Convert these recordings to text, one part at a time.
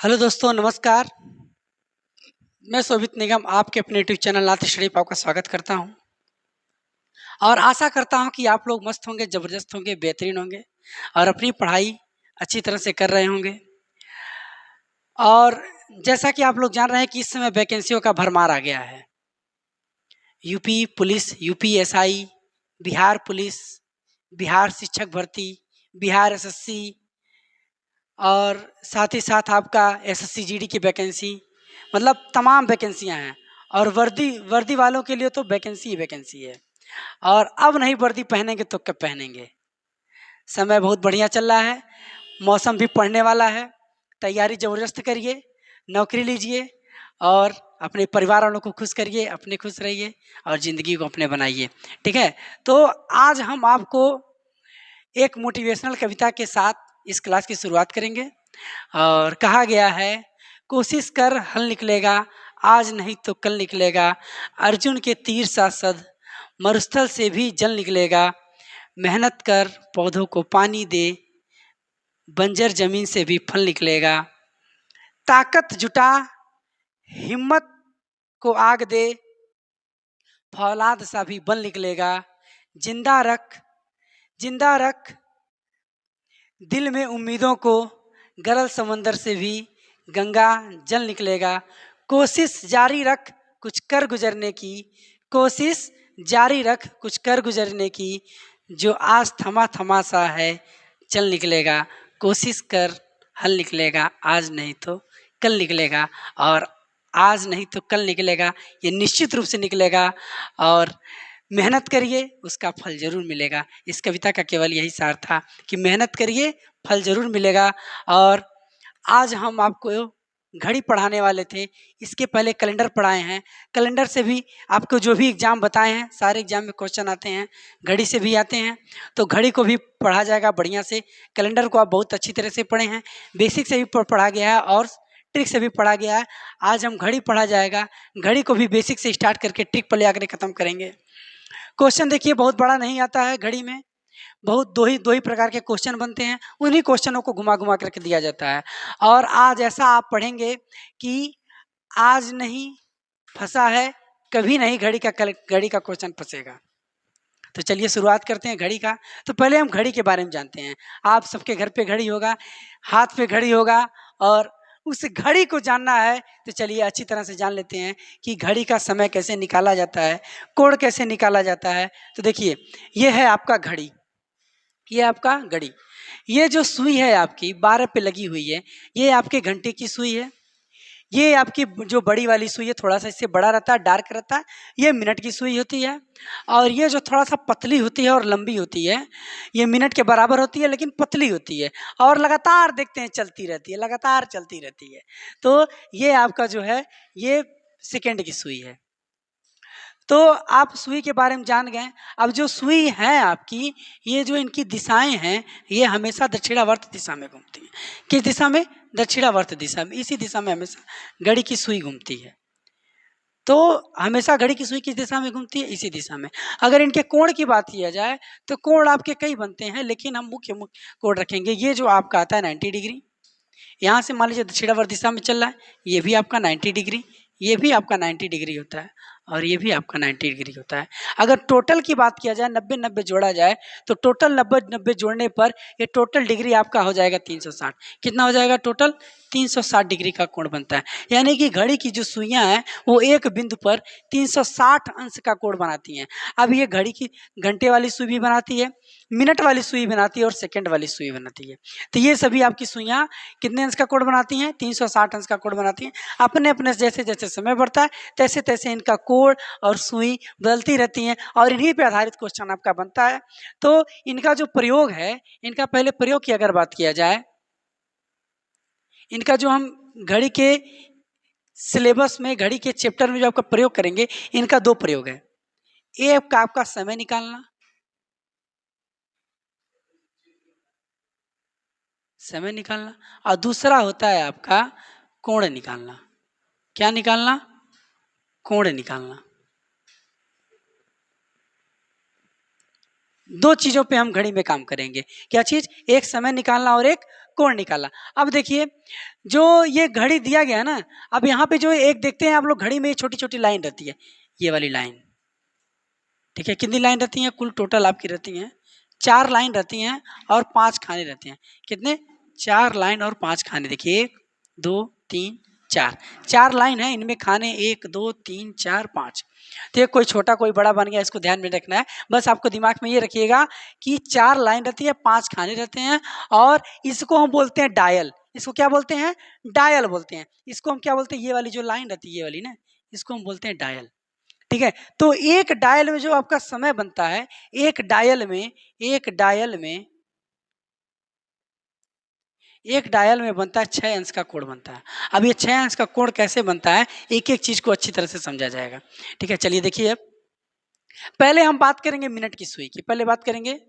Hello दोस्तों, नमस्कार। मैं शोभित निगम आपके अपने यूट्यूब चैनल नाथ शरीफ आपका स्वागत करता हूं और आशा करता हूं कि आप लोग मस्त होंगे, ज़बरदस्त होंगे, बेहतरीन होंगे और अपनी पढ़ाई अच्छी तरह से कर रहे होंगे। और जैसा कि आप लोग जान रहे हैं कि इस समय वैकेंसियों का भरमार आ गया है। UP police, UP SI, Bihar police, Bihar शिक्षक भर्ती, बिहार एसएससी और साथ ही साथ आपका एसएससी जीडी की वैकेंसी, मतलब तमाम वैकेंसियां हैं। और वर्दी वर्दी वालों के लिए तो वैकेंसी ही वैकेंसी है। और अब नहीं वर्दी पहनेंगे तो कब पहनेंगे। समय बहुत बढ़िया चल रहा है, मौसम भी पढ़ने वाला है। तैयारी ज़बरदस्त करिए, नौकरी लीजिए और अपने परिवार वालों को खुश करिए, अपने खुश रहिए और ज़िंदगी को अपने बनाइए। ठीक है, तो आज हम आपको एक मोटिवेशनल कविता के साथ इस क्लास की शुरुआत करेंगे। और कहा गया है, कोशिश कर हल निकलेगा, आज नहीं तो कल निकलेगा। अर्जुन के तीर सा सद, मरुस्थल से भी जल निकलेगा। मेहनत कर पौधों को पानी दे, बंजर जमीन से भी फल निकलेगा। ताकत जुटा, हिम्मत को आग दे, फौलाद सा भी बल निकलेगा। जिंदा रख, जिंदा रख दिल में उम्मीदों को, गरल समंदर से भी गंगा जल निकलेगा। कोशिश जारी रख कुछ कर गुजरने की, कोशिश जारी रख कुछ कर गुजरने की। जो आज थमा थमा सा है चल निकलेगा। कोशिश कर हल निकलेगा, आज नहीं तो कल निकलेगा। और आज नहीं तो कल निकलेगा, ये निश्चित रूप से निकलेगा। और मेहनत करिए, उसका फल ज़रूर मिलेगा। इस कविता का केवल यही सार था कि मेहनत करिए, फल ज़रूर मिलेगा। और आज हम आपको घड़ी पढ़ाने वाले थे, इसके पहले कैलेंडर पढ़ाए हैं। कैलेंडर से भी आपको जो भी एग्ज़ाम बताए हैं, सारे एग्ज़ाम में क्वेश्चन आते हैं, घड़ी से भी आते हैं। तो घड़ी को भी पढ़ा जाएगा बढ़िया से। कैलेंडर को आप बहुत अच्छी तरह से पढ़े हैं, बेसिक से भी पढ़ा गया है और ट्रिक से भी पढ़ा गया है। आज हम घड़ी पढ़ा जाएगा, घड़ी को भी बेसिक से स्टार्ट करके ट्रिक पर ले आकर ख़त्म करेंगे। क्वेश्चन देखिए, बहुत बड़ा नहीं आता है घड़ी में, बहुत दो ही प्रकार के क्वेश्चन बनते हैं, उन्हीं क्वेश्चनों को घुमा घुमा करके दिया जाता है। और आज ऐसा आप पढ़ेंगे कि आज नहीं फंसा है, कभी नहीं घड़ी का क्वेश्चन फंसेगा। तो चलिए शुरुआत करते हैं घड़ी का। तो पहले हम घड़ी के बारे में जानते हैं। आप सबके घर पे घड़ी होगा, हाथ पे घड़ी होगा और उस घड़ी को जानना है। तो चलिए अच्छी तरह से जान लेते हैं कि घड़ी का समय कैसे निकाला जाता है, कोण कैसे निकाला जाता है। तो देखिए, ये है आपका घड़ी, ये आपका घड़ी। ये जो सुई है आपकी 12 पे लगी हुई है, ये आपके घंटे की सुई है। ये आपकी जो बड़ी वाली सुई है, थोड़ा सा इससे बड़ा रहता है, डार्क रहता है, ये मिनट की सुई होती है। और ये जो थोड़ा सा पतली होती है और लंबी होती है, ये मिनट के बराबर होती है लेकिन पतली होती है और लगातार देखते हैं चलती रहती है, लगातार चलती रहती है। तो ये आपका जो है, ये सेकेंड की सुई है। तो आप सुई के बारे में जान गए। अब जो सुई है आपकी, ये जो इनकी दिशाएं हैं, ये हमेशा दक्षिणावर्त दिशा में घूमती हैं। किस दिशा में? दक्षिणावर्त दिशा में। इसी दिशा में हमेशा घड़ी की सुई घूमती है। तो हमेशा घड़ी की सुई किस दिशा में घूमती है? इसी दिशा में। अगर इनके कोण की बात किया जाए तो कोण आपके कई बनते हैं, लेकिन हम मुख्य कोण रखेंगे। ये जो आपका आता है 90 डिग्री, यहाँ से मान लीजिए दक्षिणावर्त दिशा में चल रहा है, ये भी आपका 90 डिग्री, ये भी आपका 90 डिग्री होता है और ये भी आपका 90 डिग्री होता है। अगर टोटल की बात किया जाए, 90-90 जोड़ा जाए, तो टोटल 90-90 जोड़ने पर ये टोटल डिग्री आपका हो जाएगा 360। कितना हो जाएगा टोटल? 360 डिग्री का कोण बनता है। यानी कि घड़ी की जो सुइयां हैं, वो एक बिंदु पर 360 अंश का कोण बनाती हैं। अब ये घड़ी की घंटे वाली सुई भी बनाती है, मिनट वाली सुई बनाती है और सेकंड वाली सुई बनाती है। तो ये सभी आपकी सुइयां कितने अंश का कोण बनाती हैं? 360 अंश का कोण बनाती हैं। अपने अपने जैसे जैसे समय बढ़ता है, तैसे तैसे इनका कोण और सुई बदलती रहती हैं और इन्हीं पे आधारित क्वेश्चन आपका बनता है। तो इनका जो प्रयोग है, इनका पहले प्रयोग की अगर बात किया जाए, इनका जो हम घड़ी के सिलेबस में, घड़ी के चैप्टर में जो आपका प्रयोग करेंगे, इनका दो प्रयोग है। एक आपका समय निकालना, समय निकालना, और दूसरा होता है आपका कोण निकालना। क्या निकालना? कोण निकालना। दो चीजों पे हम घड़ी में काम करेंगे। क्या चीज? एक समय निकालना और एक कोण निकालना। अब देखिए जो ये घड़ी दिया गया ना, अब यहाँ पे जो एक देखते हैं आप लोग, घड़ी में छोटी छोटी लाइन रहती है, ये वाली लाइन, ठीक है। कितनी लाइन रहती है? कुल टोटल आपकी रहती हैं 4 लाइन रहती हैं और 5 खाने रहते हैं। कितने? 4 लाइन और 5 खाने। देखिए 1 2 3 4, 4 लाइन है, इनमें खाने 1 2 3 4 5। तो ये कोई छोटा कोई बड़ा बन गया, इसको ध्यान में रखना है। बस आपको दिमाग में ये रखिएगा कि 4 लाइन रहती है, 5 खाने रहते हैं, और इसको हम बोलते हैं डायल। इसको क्या बोलते हैं? डायल बोलते हैं। इसको हम क्या बोलते हैं? ये वाली जो लाइन रहती है, ये वाली ना, इसको हम बोलते हैं डायल, ठीक है। तो एक डायल में जो आपका समय बनता है, एक डायल में एक डायल में एक डायल में बनता है 6 अंश का कोण बनता है। अब ये 6 अंश का कोण कैसे बनता है, एक एक चीज को अच्छी तरह से समझा जाएगा, ठीक है। चलिए देखिए, अब पहले हम बात करेंगे मिनट की सुई की। पहले बात करेंगे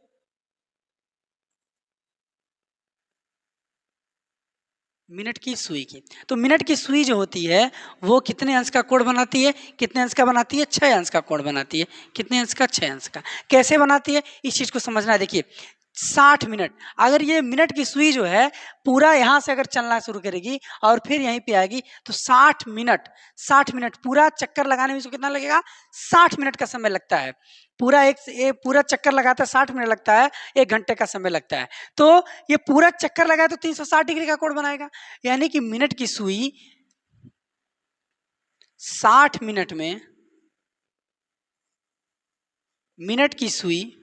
मिनट की सुई की। तो मिनट की सुई जो होती है वो कितने अंश का कोण बनाती है? कितने अंश का बनाती है? 6 अंश का कोण बनाती है। कितने अंश का? 6 अंश का। कैसे बनाती है, इस चीज को समझना है। देखिए 60 मिनट, अगर ये मिनट की सुई जो है पूरा यहाँ से अगर चलना शुरू करेगी और फिर यहीं पे आएगी, तो 60 मिनट पूरा चक्कर लगाने में इसको कितना लगेगा? 60 मिनट का समय लगता है। पूरा पूरा चक्कर लगाता है 60 मिनट लगता है, 1 घंटे का समय लगता है। तो ये पूरा चक्कर लगाए तो 360 डिग्री का कोण बनाएगा। यानी कि मिनट की सुई 60 मिनट में, मिनट की सुई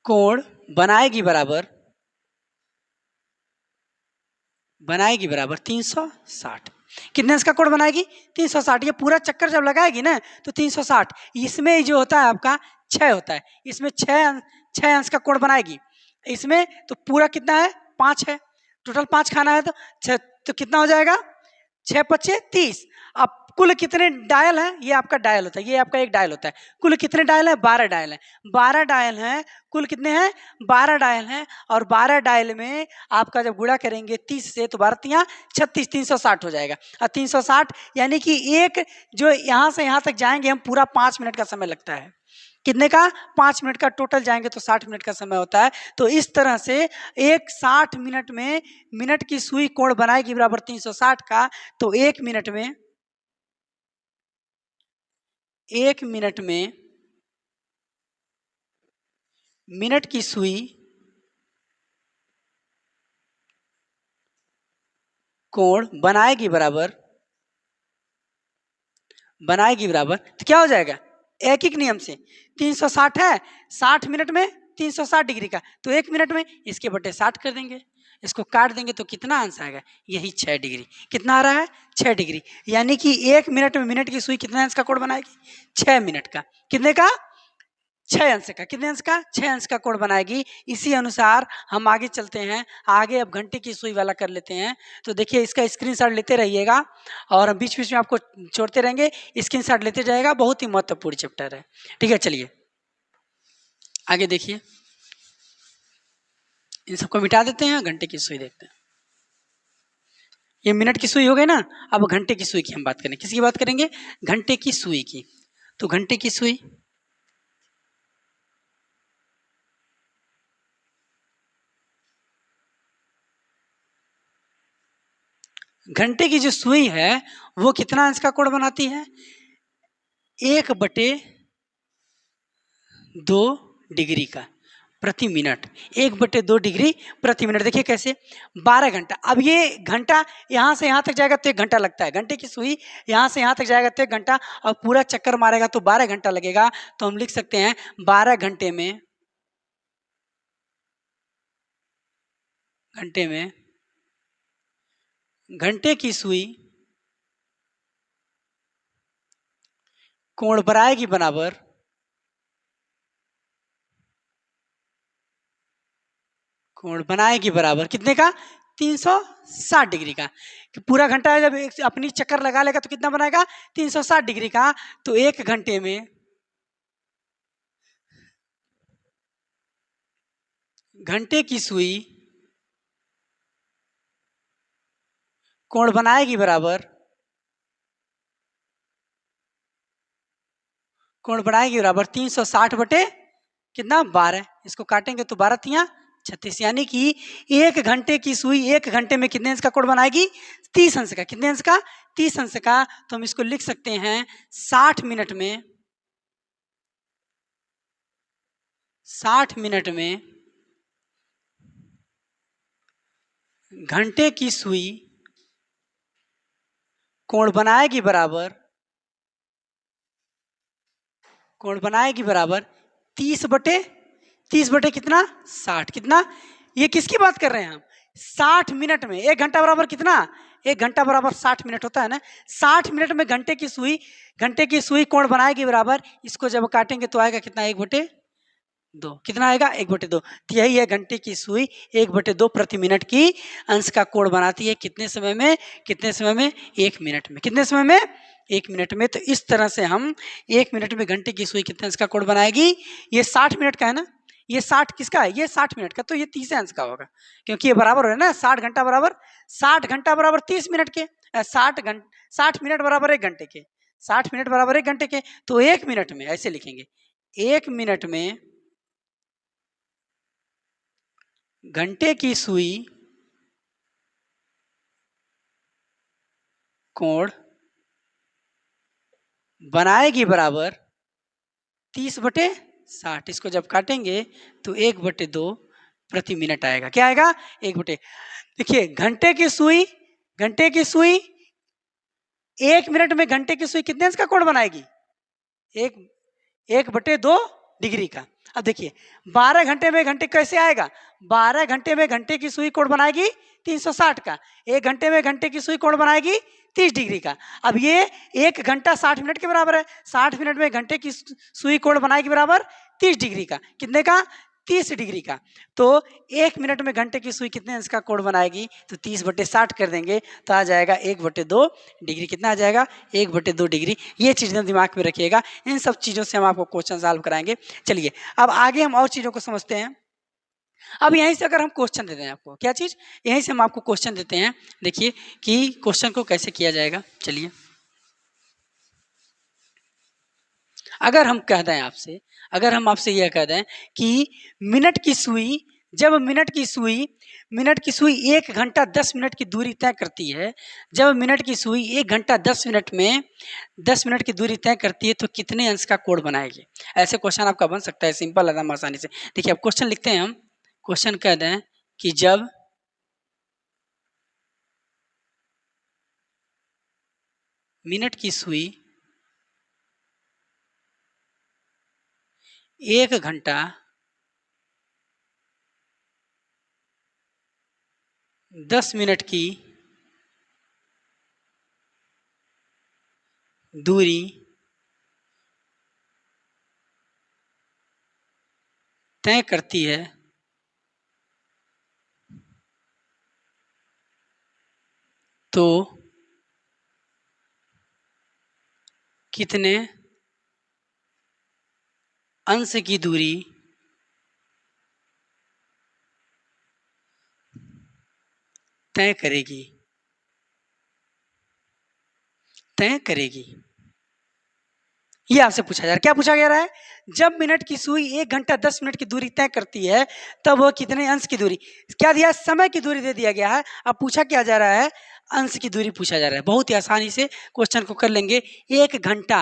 कोण बनाएगी बराबर 360। कितने अंश का कोण बनाएगी? 360। ये पूरा चक्कर जब लगाएगी ना तो 360, इसमें जो होता है आपका 6 होता है, इसमें 6 अंश का कोण बनाएगी। इसमें तो पूरा कितना है? 5 है, टोटल 5 खाना है, तो 6, तो कितना हो जाएगा? 6 पच्चे 30। अब कुल कितने डायल हैं? ये आपका डायल होता है, ये आपका एक डायल होता है। कुल कितने डायल है? 12 डायल है। 12 डायल हैं, कुल कितने हैं? 12 डायल हैं। और 12 डायल में आपका जब गुणा करेंगे 30 से, तो 12 तिया 36, 360 हो जाएगा। और 360 यानी कि एक जो यहाँ से यहाँ तक जाएंगे हम, पूरा 5 मिनट का समय लगता है। कितने का? 5 मिनट का। टोटल जाएंगे तो 60 मिनट का समय होता है। तो इस तरह से एक 60 मिनट में मिनट की सुई कोण बनाएगी बराबर 360 का। तो 1 मिनट में मिनट की सुई कोण बनाएगी बराबर, तो क्या हो जाएगा? एक ही नियम से 360 है, 60 मिनट में 360 डिग्री का, तो 1 मिनट में इसके बटे 60 कर देंगे, इसको काट देंगे तो कितना आंसर आएगा? यही 6 डिग्री। कितना आ रहा है? 6 डिग्री। यानी कि 1 मिनट में मिनट की सुई कितने अंश का कोण बनाएगी? 6 मिनट का। कितने का? 6 अंश का। कितने अंश का? 6 अंश का कोण बनाएगी। इसी अनुसार हम आगे चलते हैं। आगे अब घंटे की सुई वाला कर लेते हैं। तो देखिए इसका स्क्रीनशॉट लेते रहिएगा और हम बीच बीच में आपको छोड़ते रहेंगे, स्क्रीनशॉट लेते जाएगा। बहुत ही महत्वपूर्ण चैप्टर है, ठीक है। चलिए आगे देखिए, इन सबको मिटा देते हैं, घंटे की सुई देखते हैं। ये मिनट की सुई हो गई ना। अब घंटे की सुई की हम बात करें। किसकी बात करेंगे? घंटे की सुई की। तो घंटे की सुई, घंटे की जो सुई है वो कितना अंश का कोण बनाती है? 1/2 डिग्री का प्रति मिनट। 1/2 डिग्री प्रति मिनट। देखिए कैसे, 12 घंटा। अब ये घंटा यहाँ से यहाँ तक जाएगा तो 1 घंटा लगता है। घंटे की सुई यहाँ से यहाँ तक जाएगा तो 1 घंटा, और पूरा चक्कर मारेगा तो 12 घंटा लगेगा। तो हम लिख सकते हैं 12 घंटे में घंटे की सुई कोण बनाएगी बराबर, कोण बनाएगी बराबर कितने का? 360 डिग्री का। कि पूरा घंटा जब अपनी चक्कर लगा लेगा तो कितना बनाएगा? 360 डिग्री का। तो 1 घंटे में घंटे की सुई कोण बनाएगी बराबर कोण बनाएगी बराबर 360 बटे कितना 12। इसको काटेंगे तो 12 तिया 36, यानी कि 1 घंटे की सुई 1 घंटे में कितने अंश का कोण बनाएगी 30 अंश का। कितने अंश का 30 अंश का। तो हम इसको लिख सकते हैं 60 मिनट में 60 मिनट में घंटे की सुई कोण बनाएगी बराबर 30 बटे कितना 60। कितना, ये किसकी बात कर रहे हैं हम 60 मिनट में। 1 घंटा बराबर कितना 1 घंटा बराबर 60 मिनट होता है ना। 60 मिनट में घंटे की सुई कोण बनाएगी बराबर, इसको जब काटेंगे तो आएगा कितना 1/2। कितना आएगा 1/2। तो यही है घंटे की सुई 1/2 प्रति मिनट की अंश का कोण बनाती है। कितने समय में 1 मिनट में। कितने समय में 1 मिनट में। तो इस तरह से हम 1 मिनट में घंटे की सुई कितने अंश का कोण बनाएगी। ये 60 मिनट का है ना, ये 60 किसका है, ये 60 मिनट का, तो ये 30 अंश का होगा, क्योंकि ये बराबर है ना 60 घंटा बराबर 30 मिनट के। 60 मिनट बराबर 1 घंटे के, 60 मिनट बराबर 1 घंटे के। तो 1 मिनट में ऐसे लिखेंगे, 1 मिनट में घंटे की सुई कोण बनाएगी बराबर 30/60। इसको जब काटेंगे तो 1/2 प्रति मिनट आएगा। क्या आएगा 1/, देखिए घंटे की सुई 1 मिनट में घंटे की सुई कितने अंश का कोण बनाएगी 1/2 डिग्री का। अब देखिए 12 घंटे में घंटे कैसे आएगा, 12 घंटे में घंटे की सुई कोण बनाएगी 360 का, 1 घंटे में घंटे की सुई कोण बनाएगी 30 डिग्री का। अब ये 1 घंटा 60 मिनट के बराबर है, 60 मिनट में घंटे की सुई कोण बनाएगी बराबर 30 डिग्री का। कितने का 30 डिग्री का। तो 1 मिनट में घंटे की सुई कितने अंश का कोण बनाएगी, तो 30/60 कर देंगे तो आ जाएगा 1/2 डिग्री। कितना आ जाएगा 1/2 डिग्री। ये चीज़ें दिमाग में रखिएगा, इन सब चीज़ों से हम आपको क्वेश्चन सॉल्व कराएंगे। चलिए अब आगे हम और चीज़ों को समझते हैं। अब यहीं से अगर हम क्वेश्चन देते हैं आपको, क्या चीज़, यहीं से हम आपको क्वेश्चन देते हैं। देखिए कि क्वेश्चन को कैसे किया जाएगा। चलिए अगर हम कह दें आपसे, अगर हम आपसे यह कह दें कि मिनट की सुई, जब मिनट की सुई 1 घंटा 10 मिनट की दूरी तय करती है, जब मिनट की सुई 1 घंटा 10 मिनट में 10 मिनट की दूरी तय करती है, तो कितने अंश का कोण बनाएगी। ऐसे क्वेश्चन आपका बन सकता है, सिंपल एकदम आसानी से। देखिए अब क्वेश्चन लिखते हैं हम, क्वेश्चन कह दें कि जब मिनट की सुई 1 घंटा 10 मिनट की दूरी तय करती है, तो कितने अंश की दूरी तय करेगी। ये आपसे पूछा जा रहा है। क्या पूछा गया है, जब मिनट की सुई 1 घंटा 10 मिनट की दूरी तय करती है, तब वह कितने अंश की दूरी, क्या दिया है, समय की दूरी दे दिया गया है। अब पूछा क्या जा रहा है, अंश की दूरी पूछा जा रहा है। बहुत ही आसानी से क्वेश्चन को कर लेंगे। 1 घंटा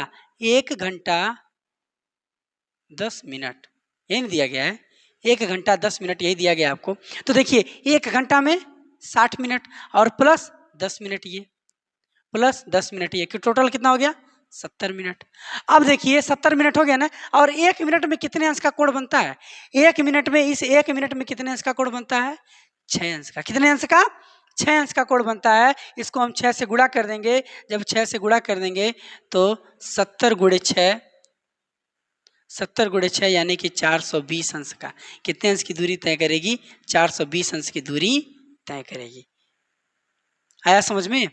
10 मिनट यही दिया गया है, 1 घंटा 10 मिनट यही दिया गया आपको। तो देखिए 1 घंटा में 60 मिनट और प्लस 10 मिनट ये, प्लस 10 मिनट ये, कि टोटल कितना हो गया 70 मिनट। अब देखिए 70 मिनट हो गया ना, और 1 मिनट में कितने अंश का कोण बनता है, 1 मिनट में, इस 1 मिनट में कितने अंश का कोण बनता है 6 अंश का। कितने अंश का 6 अंश का कोण बनता है। इसको हम 6 से गुणा कर देंगे, जब 6 से गुणा कर देंगे तो 70 गुणे 6 यानी कि 420 अंश का। कितने अंश की दूरी तय करेगी, 420 अंश की दूरी तय करेगी। आया समझ में।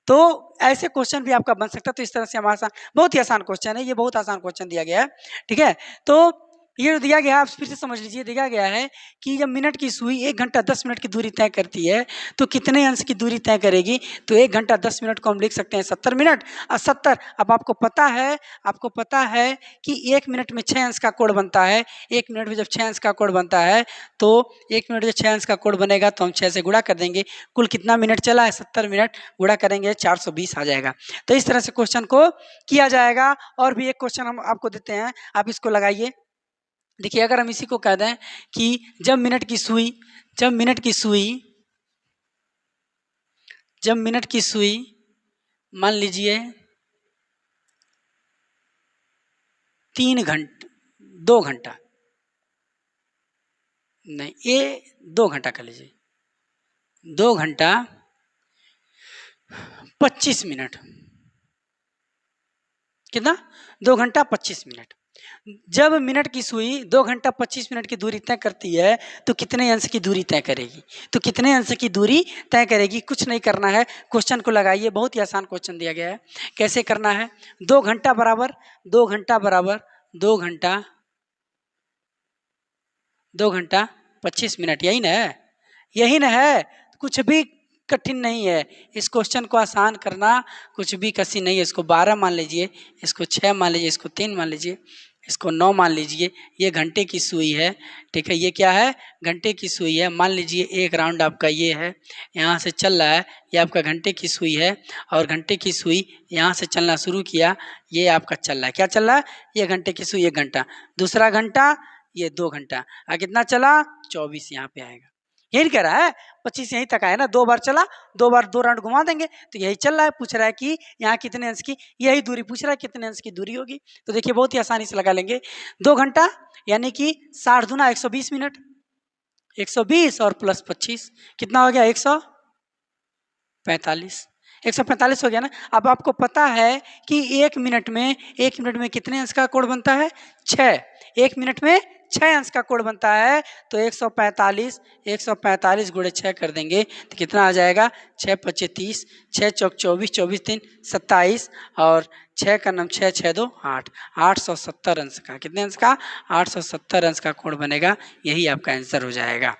तो ऐसे क्वेश्चन भी आपका बन सकता है। तो इस तरह से हम आसान, बहुत ही आसान क्वेश्चन है ये, बहुत आसान क्वेश्चन दिया गया है, ठीक है। तो ये जो दिया गया है आप फिर से समझ लीजिए, दिया गया है कि जब मिनट की सुई 1 घंटा 10 मिनट की दूरी तय करती है तो कितने अंश की दूरी तय करेगी। तो 1 घंटा 10 मिनट को हम लिख सकते हैं 70 मिनट और 70। अब आपको पता है कि 1 मिनट में 6 अंश का कोण बनता है। 1 मिनट में जब 6 अंश का कोण बनता है तो 1 मिनट में 6 अंश का कोण बनेगा तो हम 6 से गुणा कर देंगे। कुल कितना मिनट चला है, 70 मिनट, गुणा करेंगे 420 आ जाएगा। तो इस तरह से क्वेश्चन को किया जाएगा। और भी एक क्वेश्चन हम आपको देते हैं, आप इसको लगाइए। देखिए अगर हम इसी को कह दें कि जब मिनट की सुई मान लीजिए 2 घंटा नहीं, ये 2 घंटा कर लीजिए, 2 घंटा 25 मिनट, कितना, 2 घंटा 25 मिनट। जब मिनट की सुई 2 घंटा 25 मिनट की दूरी तय करती है तो कितने अंश की दूरी तय करेगी। तो कितने अंश की दूरी तय करेगी, कुछ नहीं करना है, क्वेश्चन को लगाइए। बहुत ही आसान क्वेश्चन दिया गया है। कैसे करना है, 2 घंटा बराबर 2 घंटा 25 मिनट, यही ना है, कुछ भी कठिन नहीं है। इस क्वेश्चन को आसान करना कुछ भी कठिन नहीं है। इसको 12 मान लीजिए, इसको 6 मान लीजिए, इसको 3 मान लीजिए, इसको 9 मान लीजिए। ये घंटे की सुई है, ठीक है, ये क्या है, घंटे की सुई है। मान लीजिए एक राउंड आपका ये है, यहाँ से चल रहा है, ये आपका घंटे की सुई है और घंटे की सुई यहाँ से चलना शुरू किया, ये आपका चल रहा है, क्या चल रहा है, ये घंटे की सुई 1 घंटा, दूसरा घंटा ये 2 घंटा, कितना चला 24 यहाँ पे आएगा। यही कह रहा है 25 यहीं तक आया ना, 2 बार चला, 2 बार 2 राउंड घुमा देंगे तो यही चल रहा है। पूछ रहा है कि यहाँ कितने अंश की, यही दूरी पूछ रहा है, कितने अंश की दूरी होगी। तो देखिए बहुत ही आसानी से लगा लेंगे। 2 घंटा यानी कि 60 दूना 120 मिनट, 120 और प्लस 25 कितना हो गया, 145, 145 हो गया ना। अब आपको पता है कि 1 मिनट में कितने अंश का कोण बनता है, 6, 1 मिनट में 6 अंश का कोण बनता है। तो 145 गुणे 6 कर देंगे तो कितना आ जाएगा, 6 पच्चे 30, 6 चौक 24, 24 3 27 और 6 का नाम 6 6 2 8, 870 अंश का, कितने अंश का, 870 अंश का कोण बनेगा। यही आपका आंसर हो जाएगा।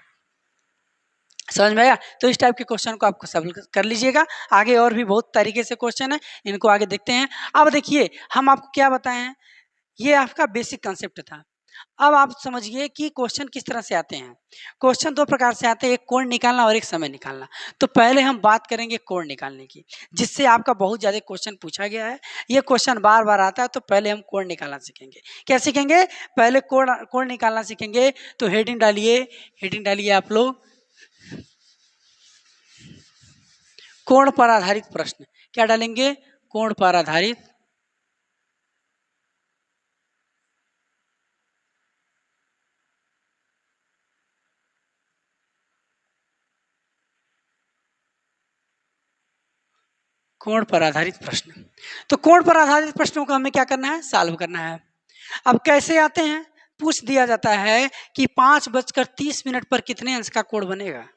समझ में आया। तो इस टाइप के क्वेश्चन को आपको सॉल्व कर लीजिएगा। आगे और भी बहुत तरीके से क्वेश्चन है, इनको आगे देखते हैं। अब देखिए हम आपको क्या बताए हैं, ये आपका बेसिक कंसेप्ट था। अब आप समझिए कि क्वेश्चन किस तरह से आते हैं। क्वेश्चन 2 प्रकार से आते हैं, एक कोण निकालना और एक समय निकालना। तो पहले हम बात करेंगे कोण निकालने की, जिससे आपका बहुत ज्यादा क्वेश्चन पूछा गया है। ये क्वेश्चन बार बार आता है, तो पहले हम कोण निकालना सीखेंगे। क्या सीखेंगे, पहले कोण निकालना सीखेंगे। तो हेडिंग डालिए आप लोग, कोण पर आधारित प्रश्न। क्या डालेंगे, कोण पर आधारित प्रश्न। तो कोण पर आधारित प्रश्नों को हमें क्या करना है, सॉल्व करना है। अब कैसे आते हैं, पूछ दिया जाता है कि 5:30 पर कितने अंश का कोण बनेगा।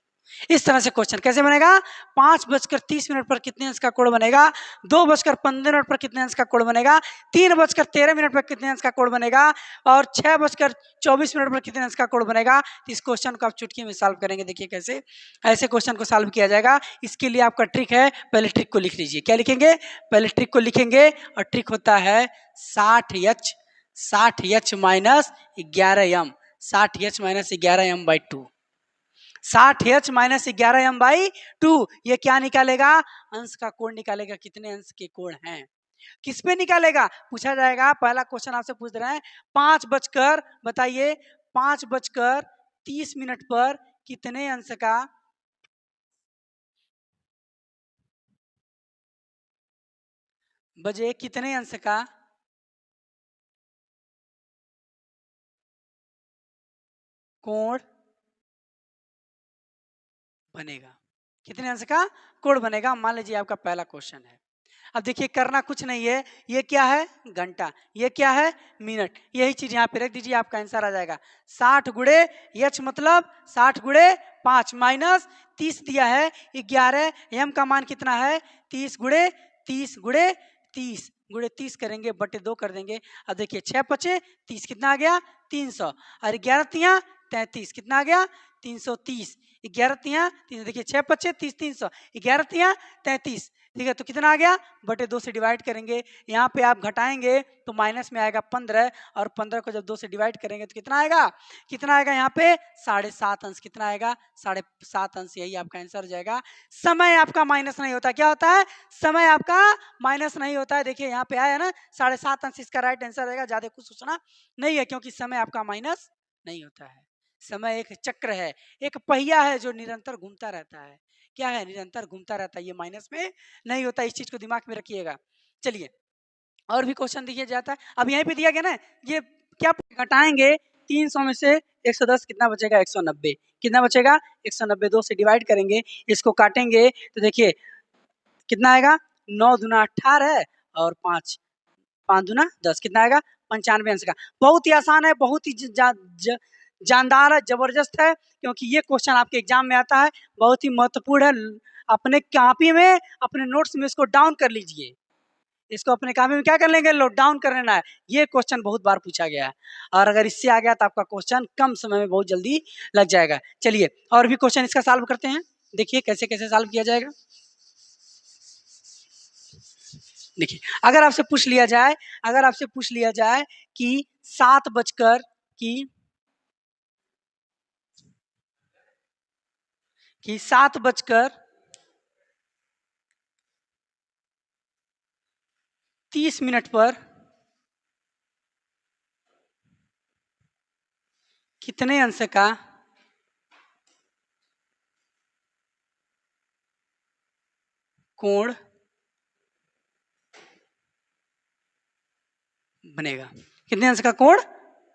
इस तरह से क्वेश्चन कैसे बनेगा, 5:30 पर कितने अंश का कोण बनेगा, 2:15 पर कितने अंश का कोण बनेगा, 3:13 पर कितने अंश का कोण बनेगा और 6:24 पर कितने अंश का कोण बनेगा। तो इस क्वेश्चन को आप चुटकी में सॉल्व करेंगे। देखिए कैसे ऐसे क्वेश्चन को सॉल्व किया जाएगा। इसके लिए आपका ट्रिक है, पहले ट्रिक को लिख लीजिए। क्या लिखेंगे, पहले ट्रिक को लिखेंगे और ट्रिक होता है 60h minus 11m, 60h minus 11m/2, 60h minus 11m/2। ये क्या निकालेगा, अंश का कोण निकालेगा, कितने अंश के कोण हैं, किस पे निकालेगा, पूछा जाएगा। पहला क्वेश्चन आपसे पूछ रहे हैं, 5:30 पर कितने अंश का बजे, कितने अंश का कोण बनेगा, कितने अंश का कोण बनेगा। मान लीजिए आपका पहला क्वेश्चन है। अब देखिए करना कुछ नहीं है, ये क्या है घंटा, ये क्या है मिनट, यही चीज यहाँ पे रख दीजिए, आपका आंसर आ जाएगा। 60 गुणे h मतलब 60 गुणे 5 माइनस 30 दिया है 11, m का मान कितना है 30 गुणे 30 गुणे 30 करेंगे बटे 2 कर देंगे। अब देखिए 6 पचे 30 कितना आ गया 300 और 11 तिया 33 कितना आ गया 330। 11 तिया 300 देखिए 6 पचे 30 300 11 तिया 33 ठीक है। तो कितना आ गया बटे 2 से डिवाइड करेंगे। यहाँ पे आप घटाएंगे तो माइनस में आएगा 15 और 15 को जब 2 से डिवाइड करेंगे तो कितना आएगा यहाँ पे 7.5 अंश। कितना आएगा 7.5 अंश। यही आपका आंसर हो जाएगा। समय आपका माइनस नहीं होता। क्या होता है समय आपका माइनस नहीं होता है। देखिए यहाँ पे आया ना 7.5 अंश इसका राइट आंसर रहेगा। ज्यादा कुछ सोचना नहीं है क्योंकि समय आपका माइनस नहीं होता है। समय एक चक्र है, एक पहिया है जो निरंतर घूमता रहता है। क्या है निरंतर घूमता रहता है, ये माइनस में नहीं होता। इस चीज को दिमाग में रखिएगा। चलिए और भी क्वेश्चन दिया जाता है। अब यहीं पे दिया गया ना ये क्या घटाएंगे 300 में से 110 कितना बचेगा 190। कितना बचेगा 190। 2 से डिवाइड करेंगे इसको काटेंगे तो देखिए कितना आएगा 9 दूना 18 है और 5 दूना 10 कितना आएगा 95 अंश का। बहुत ही आसान है, बहुत ही जानदार है, जबरदस्त है क्योंकि ये क्वेश्चन आपके एग्जाम में आता है। बहुत ही महत्वपूर्ण है। अपने कॉपी में अपने नोट्स में इसको डाउन कर लीजिए। इसको अपने कॉपी में क्या कर लेंगे नोट डाउन कर लेना है। ये क्वेश्चन बहुत बार पूछा गया है और अगर इससे आ गया तो आपका क्वेश्चन कम समय में बहुत जल्दी लग जाएगा। चलिए और भी क्वेश्चन इसका सॉल्व करते हैं। देखिए कैसे कैसे सॉल्व किया जाएगा। देखिए अगर आपसे पूछ लिया जाए कि 7 बजकर कि 7 बजकर 30 मिनट पर कितने अंश का कोण बनेगा। कितने अंश का कोण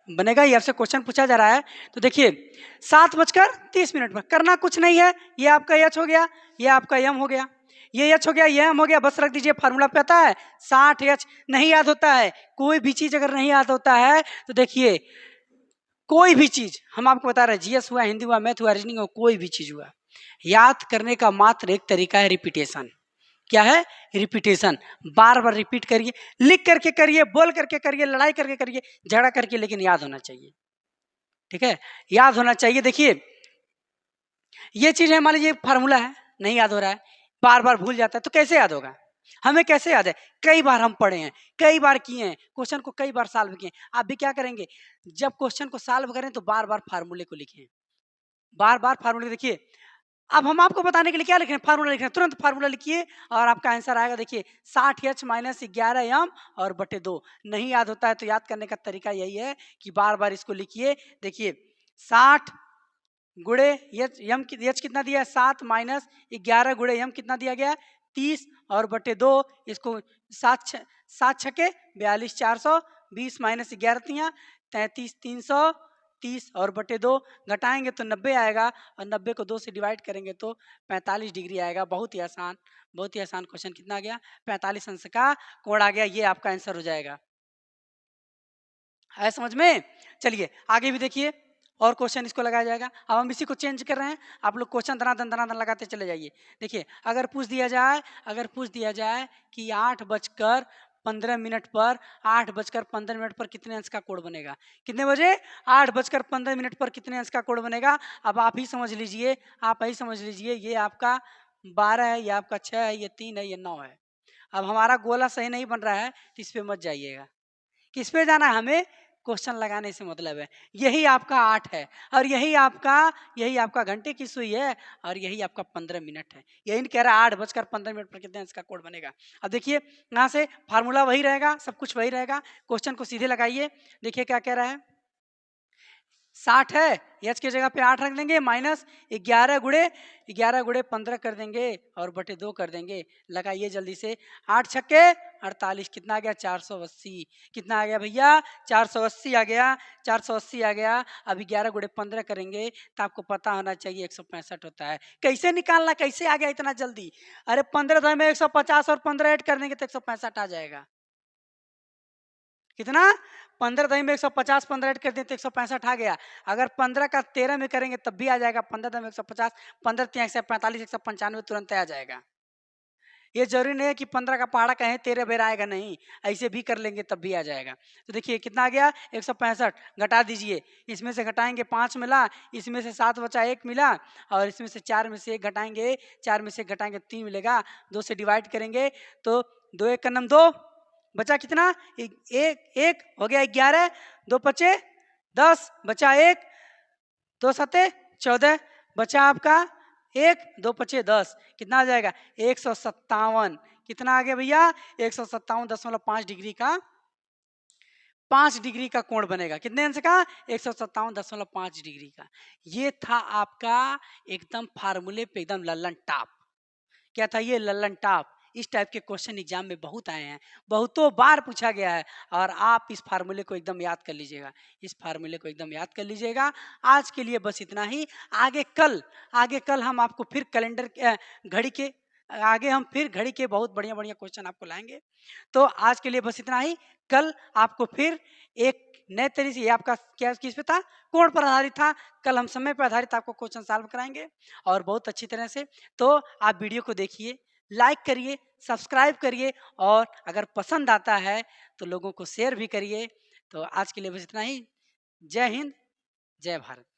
बनेगा ये आपसे क्वेश्चन पूछा जा रहा है। तो देखिए 7 बजकर 30 मिनट पर करना कुछ नहीं है। ये आपका एच हो गया, ये आपका एम हो गया, ये एच हो गया, ये एम हो गया। बस रख दीजिए। फार्मूला पे आता है 60H। नहीं याद होता है कोई भी चीज अगर नहीं याद होता है तो देखिए कोई भी चीज हम आपको बता रहे हैं जीएस हुआ, हिंदी हुआ, मैथ हुआ, रीजनिंग हुआ, कोई भी चीज हुआ, याद करने का मात्र एक तरीका है रिपीटेशन। क्या है रिपीटेशन। बार बार रिपीट करिए, लिख करके करिए, बोल करके करिए, लड़ाई करके करिए, झगड़ा करके, लेकिन याद होना चाहिए। ठीक है याद होना चाहिए। देखिए ये चीज है मान लीजिए फार्मूला है नहीं याद हो रहा है, बार बार भूल जाता है तो कैसे याद होगा। हमें कैसे याद है कई बार हम पढ़े हैं, कई बार किए हैं, क्वेश्चन को कई बार सॉल्व किए। आप भी क्या करेंगे जब क्वेश्चन को सॉल्व करें तो बार बार फार्मूले को लिखें, बार बार फार्मूले। देखिए अब हम आपको बताने के लिए क्या लिख रहे हैं फार्मूला लिख रहे हैं। तुरंत फार्मूला लिखिए और आपका आंसर आएगा। देखिए 60H माइनस 11M और बटे 2। नहीं याद होता है तो याद करने का तरीका यही है कि बार बार इसको लिखिए। देखिए 60 गुणे यम एच कितना दिया है 7 माइनस 11 गुणे यम कितना दिया गया है 30 और बटे 2। इसको 7 छके 42 400 20 माइनस 11 तिया 33 330 और बटे 2 घटाएंगे तो 90 आएगा और 90 को 2 से डिवाइड करेंगे तो 45 डिग्री आएगा। बहुत ही आसान क्वेश्चन। कितना आ गया 45 अंश का कोण आ गया। ये आपका आंसर हो जाएगा। है समझ में। चलिए आगे भी देखिए और क्वेश्चन इसको लगाया जाएगा। अब हम इसी को चेंज कर रहे हैं। आप लोग क्वेश्चन धनाधन लगाते चले जाइए। देखिए अगर पूछ दिया जाए कि 8:15 पर 8:15 पर कितने अंश का कोण बनेगा। कितने बजे 8:15 पर कितने अंश का कोण बनेगा। अब आप ही समझ लीजिए ये आपका 12 है, ये आपका 6 है, ये 3 है, ये 9 है। अब हमारा गोला सही नहीं बन रहा है तो इस पे मत जाइएगा। किस पे जाना है हमें क्वेश्चन लगाने से मतलब है। यही आपका 8 है और यही आपका घंटे की सुई है और यही आपका 15 मिनट है। यही नहीं कह रहा 8:15 पर कितने अंश का कोण बनेगा। अब देखिए यहाँ से फार्मूला वही रहेगा, सब कुछ वही रहेगा। क्वेश्चन को सीधे लगाइए। देखिए क्या कह रहा है 60 है, एच की जगह पे 8 रख देंगे माइनस 11 गुणे 15 कर देंगे और बटे 2 कर देंगे। लगाइए जल्दी से 8 छक्के 48 कितना आ गया 480। कितना आ गया भैया 480 आ गया 480 आ गया। अब 11 गुणे 15 करेंगे तो आपको पता होना चाहिए 165 होता है। कैसे निकालना, कैसे आ गया इतना जल्दी। अरे 15 में 150 और 15 ऐड कर देंगे तो 165 आ जाएगा। कितना 15 में 150 15 ऐड कर दें तो 165 आ गया। अगर 15 का 13 में करेंगे तब भी आ जाएगा। 15 में 150 15 3 145 195 तुरंत आ जाएगा। ये जरूरी नहीं है कि 15 का पहाड़ा कहें 13 बेर आएगा, नहीं, ऐसे भी कर लेंगे तब भी आ जाएगा। तो देखिए कितना आ गया 165, घटा दीजिए, इसमें से घटाएंगे 5 मिला, इसमें से 7 बचा 1 मिला, और इसमें से 4 में से 1 घटाएंगे, 4 में से 1 घटाएंगे 3 मिलेगा, 2 से डिवाइड करेंगे तो 2 1 का नम 2, बचा कितना, एक एक हो गया 11, 2 पचे 10, बचा 1, 2 सते 14, बचा आपका 1, 2 पचे 10, कितना आ जाएगा 157। कितना आ गया भैया 157.5 डिग्री का 5 डिग्री का कोण बनेगा। कितने अंश का 157.5 डिग्री का। ये था आपका एकदम फार्मूले पे एकदम लल्लन टाप। क्या था ये, लल्लन टाप। इस टाइप के क्वेश्चन एग्जाम में बहुत आए हैं, बहुतों बार पूछा गया है, और आप इस फार्मूले को एकदम याद कर लीजिएगा, इस फार्मूले को एकदम याद कर लीजिएगा। आज के लिए बस इतना ही। आगे कल हम आपको फिर कैलेंडर घड़ी के आगे हम फिर घड़ी के बहुत बढ़िया बढ़िया क्वेश्चन आपको लाएंगे। तो आज के लिए बस इतना ही। कल आपको फिर एक नए तरीके से, ये आपका क्या किस पे था, कोण पर आधारित था, कल हम समय पर आधारित आपको क्वेश्चन सॉल्व कराएंगे और बहुत अच्छी तरह से। तो आप वीडियो को देखिए, लाइक करिए, सब्सक्राइब करिए, और अगर पसंद आता है तो लोगों को शेयर भी करिए। तो आज के लिए बस इतना ही। जय हिंद, जय भारत।